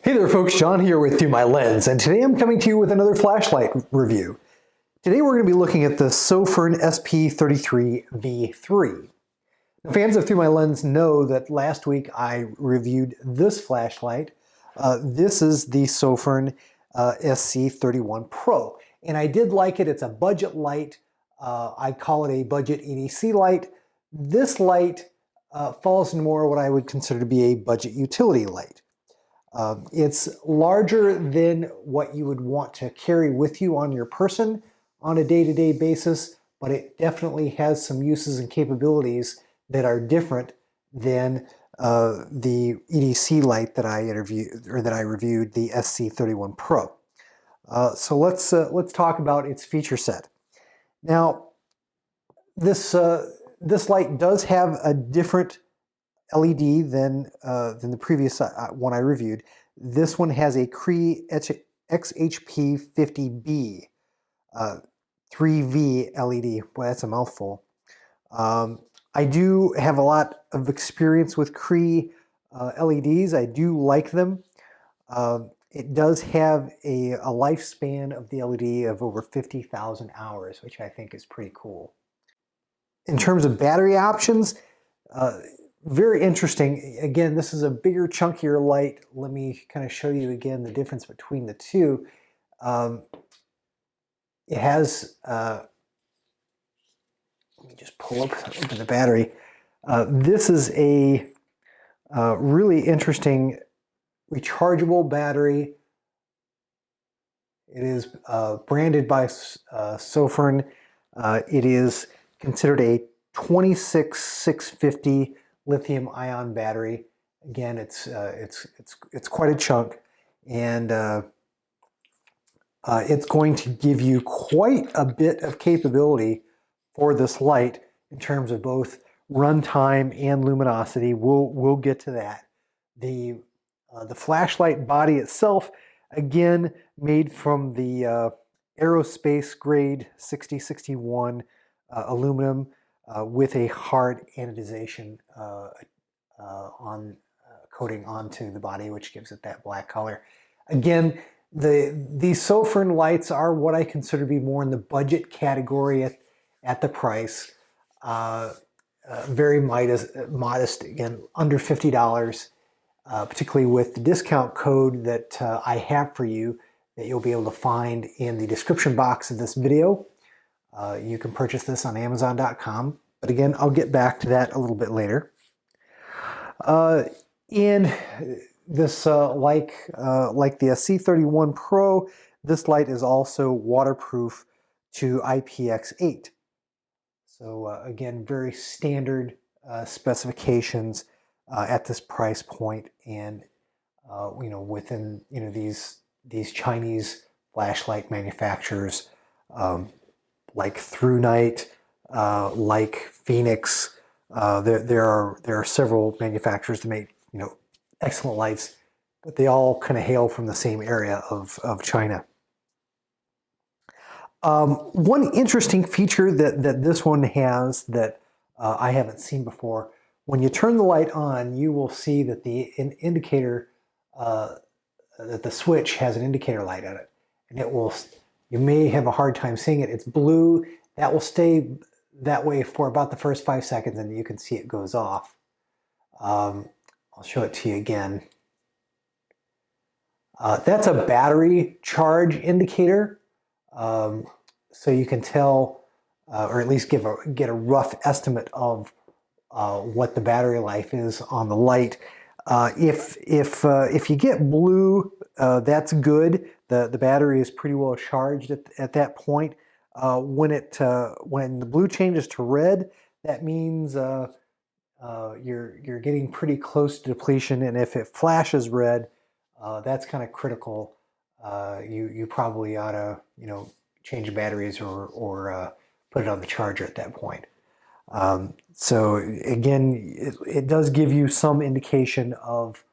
Hey there folks, John here with Through My Lens, and today I'm coming to you with another flashlight review. Today we're going to be looking at the Sofirn SP33 V3. Now, fans of Through My Lens know that last week I reviewed this flashlight. This is the Sofirn SC31 Pro, and I did like it. It's a budget light. I call it a budget EDC light. This light falls into more what I would consider to be a budget utility light. It's larger than what you would want to carry with you on your person on a day-to-day basis, but it definitely has some uses and capabilities that are different than the EDC light that I reviewed, the SC31 Pro. So let's talk about its feature set. Now, this light does have a different LED than the previous one I reviewed. This one has a Cree XHP50B 3V LED. Boy, that's a mouthful. I do have a lot of experience with Cree LEDs. I do like them. It does have a lifespan of the LED of over 50,000 hours, which I think is pretty cool. In terms of battery options, very interesting. Again, this is a bigger, chunkier light. Let me kind of show you again the difference between the two. It has, let me just pull up the battery. This is a really interesting rechargeable battery. It is branded by Sofirn. It is considered a 26650 lithium-ion battery. Again, it's quite a chunk, and it's going to give you quite a bit of capability for this light in terms of both runtime and luminosity. We'll get to that. The flashlight body itself, again, made from the aerospace grade 6061 aluminum. With a hard anodization coating onto the body, which gives it that black color. Again, these Sofirn lights are what I consider to be more in the budget category at the price. Very modest, again, under $50, particularly with the discount code that I have for you that you'll be able to find in the description box of this video. You can purchase this on Amazon.com, but again, I'll get back to that a little bit later. In this, like the SC31 Pro, this light is also waterproof to IPX8. So again, very standard specifications at this price point, and within these Chinese flashlight manufacturers. Like Through Night, like Phoenix, there are several manufacturers that make excellent lights, but they all kind of hail from the same area of China. One interesting feature that this one has that I haven't seen before: when you turn the light on, you will see that the indicator, that the switch has an indicator light on it, and it will. You may have a hard time seeing it. It's blue. That will stay that way for about the first 5 seconds, and you can see it goes off. I'll show it to you again. That's a battery charge indicator. So you can tell, or at least get a rough estimate of what the battery life is on the light. If you get blue, that's good. The battery is pretty well charged at that point. When the blue changes to red, that means you're getting pretty close to depletion. And if it flashes red, that's kind of critical. You probably ought to change the batteries or put it on the charger at that point. So again, it does give you some indication of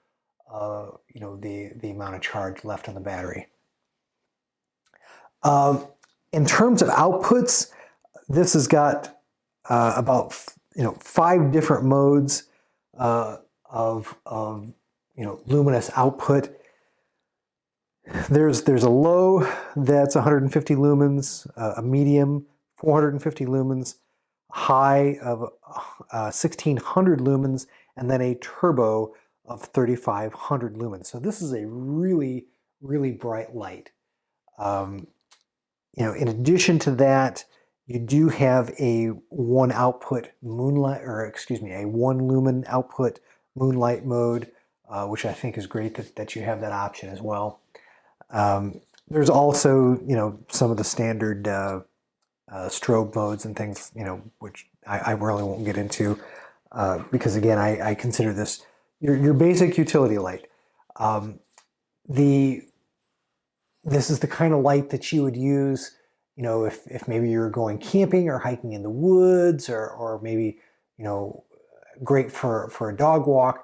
the amount of charge left on the battery. In terms of outputs, this has got about 5 different modes of luminous output. There's a low that's 150 lumens, a medium 450 lumens, high of 1600 lumens, and then a turbo of 3500 lumens. So this is a really, really bright light. In addition to that, you do have a one lumen output moonlight mode, which I think is great that you have that option as well. There's also, some of the standard strobe modes and things, which I really won't get into because again, I consider this your basic utility light. This is the kind of light that you would use, if maybe you're going camping or hiking in the woods, or maybe, great for a dog walk.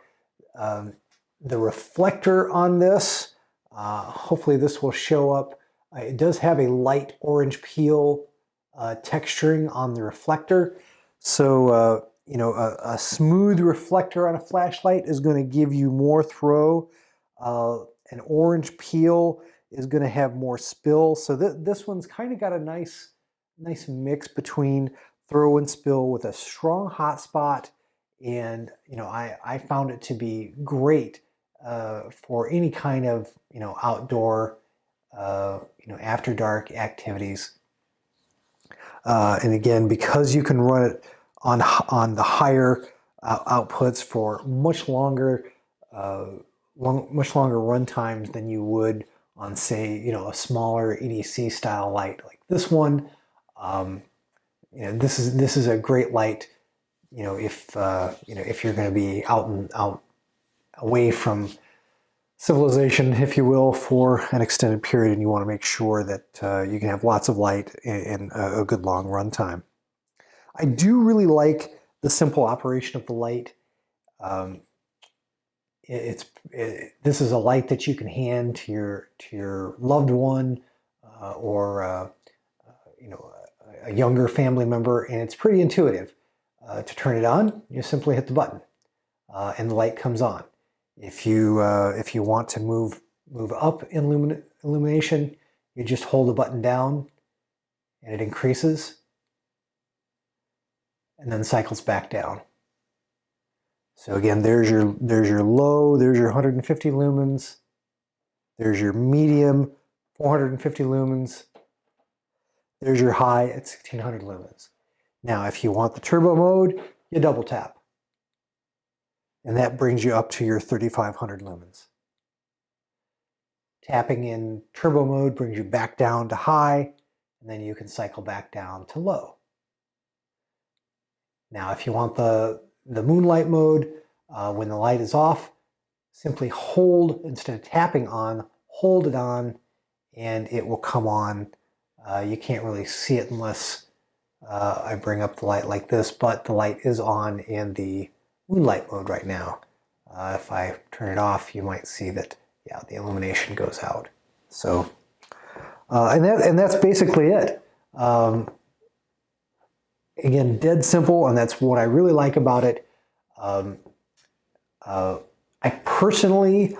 The reflector on this, hopefully this will show up. It does have a light orange peel texturing on the reflector. So, a smooth reflector on a flashlight is going to give you more throw. An orange peel is going to have more spill. So this one's kind of got a nice mix between throw and spill with a strong hot spot. And, I found it to be great for any kind of, outdoor, after dark activities. And again, because you can run it on the higher outputs for much longer run times than you would on, say, a smaller EDC style light like this one. This is a great light. If you're going to be out away from civilization, if you will, for an extended period, and you want to make sure that you can have lots of light and a good long run time. I do really like the simple operation of the light. This is a light that you can hand to your loved one or a younger family member, and it's pretty intuitive. To turn it on, you simply hit the button, and the light comes on. If you want to move up in illumination, you just hold the button down, and it increases, and then cycles back down. So again, there's your low, there's your 150 lumens, there's your medium, 450 lumens, there's your high at 1600 lumens. Now, if you want the turbo mode, you double tap, and that brings you up to your 3500 lumens. Tapping in turbo mode brings you back down to high, and then you can cycle back down to low. Now, if you want the moonlight mode, when the light is off, simply hold, instead of tapping on, hold it on, and it will come on. You can't really see it unless I bring up the light like this, but the light is on in the moonlight mode right now. If I turn it off, you might see that, yeah, the illumination goes out. So, and that's basically it. Again, dead simple, and that's what I really like about it. I personally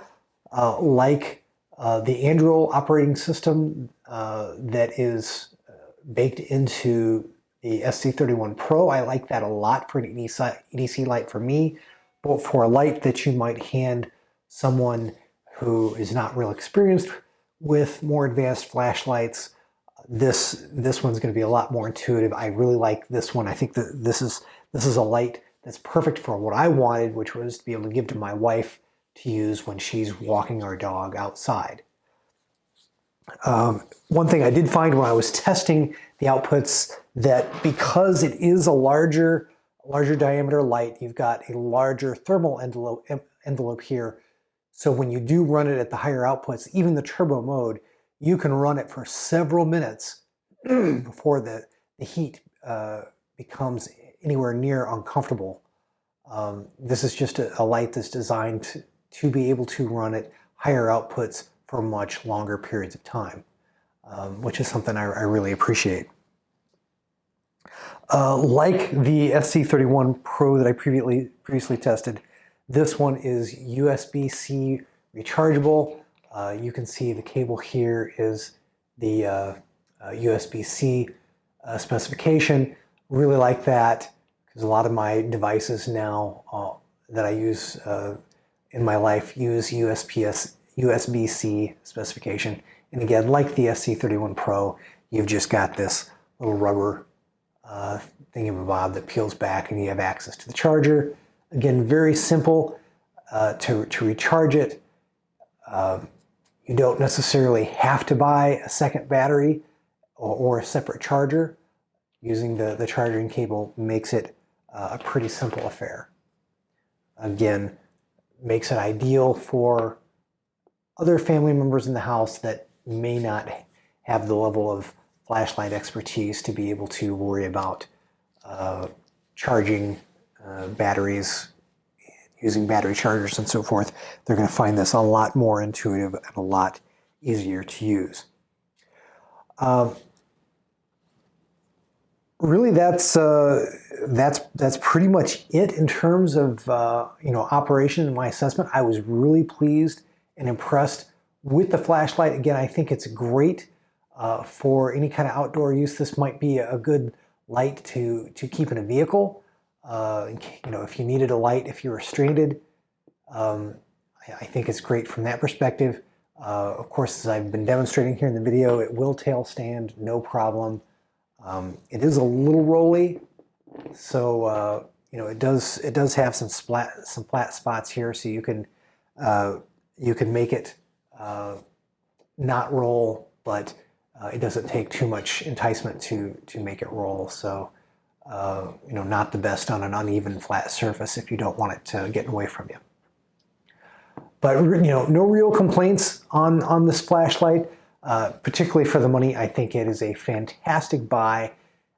like the Android operating system that is baked into the SP33 Pro. I like that a lot for an EDC light for me, but for a light that you might hand someone who is not real experienced with more advanced flashlights, this one's going to be a lot more intuitive. I really like this one. I think that this is a light that's perfect for what I wanted, which was to be able to give to my wife to use when she's walking our dog outside. One thing I did find when I was testing the outputs, that because it is a larger diameter light, you've got a larger thermal envelope here. So when you do run it at the higher outputs, even the turbo mode, you can run it for several minutes before the heat becomes anywhere near uncomfortable. This is just a light that's designed to be able to run at higher outputs for much longer periods of time, which is something I really appreciate. Like the SP33 Pro that I previously tested, this one is USB-C rechargeable. You can see the cable here is the USB-C specification. Really like that because a lot of my devices now that I use in my life use USB-C specification. And again, like the SC31 Pro, you've just got this little rubber thingamabob that peels back and you have access to the charger. Again, very simple to recharge it. You don't necessarily have to buy a second battery or a separate charger. Using the charging cable makes it a pretty simple affair. Again, makes it ideal for other family members in the house that may not have the level of flashlight expertise to be able to worry about charging batteries, using battery chargers and so forth. They're going to find this a lot more intuitive and a lot easier to use. Really, that's pretty much it in terms of operation and my assessment. I was really pleased and impressed with the flashlight. Again, I think it's great for any kind of outdoor use. This might be a good light to keep in a vehicle. If you needed a light, if you were stranded, I think it's great from that perspective. Of course, as I've been demonstrating here in the video, it will tail stand, no problem. It is a little rolly, so it does have some flat spots here, so you can make it not roll, but it doesn't take too much enticement to make it roll. So not the best on an uneven flat surface if you don't want it to get away from you. But no real complaints on this flashlight. Particularly for the money, I think it is a fantastic buy.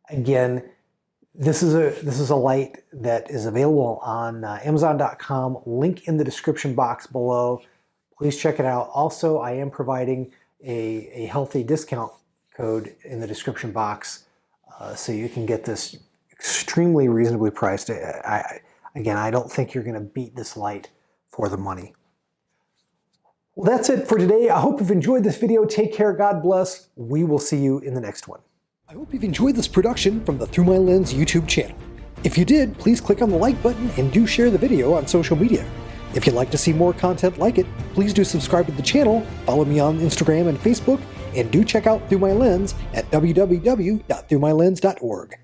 Again, this is a light that is available on Amazon.com. Link in the description box below. Please check it out. Also, I am providing a healthy discount code in the description box, so you can get this extremely reasonably priced. Again, I don't think you're going to beat this light for the money. Well, that's it for today. I hope you've enjoyed this video. Take care. God bless. We will see you in the next one. I hope you've enjoyed this production from the Through My Lens YouTube channel. If you did, please click on the like button and do share the video on social media. If you'd like to see more content like it, please do subscribe to the channel, follow me on Instagram and Facebook, and do check out Through My Lens at www.throughmylens.org.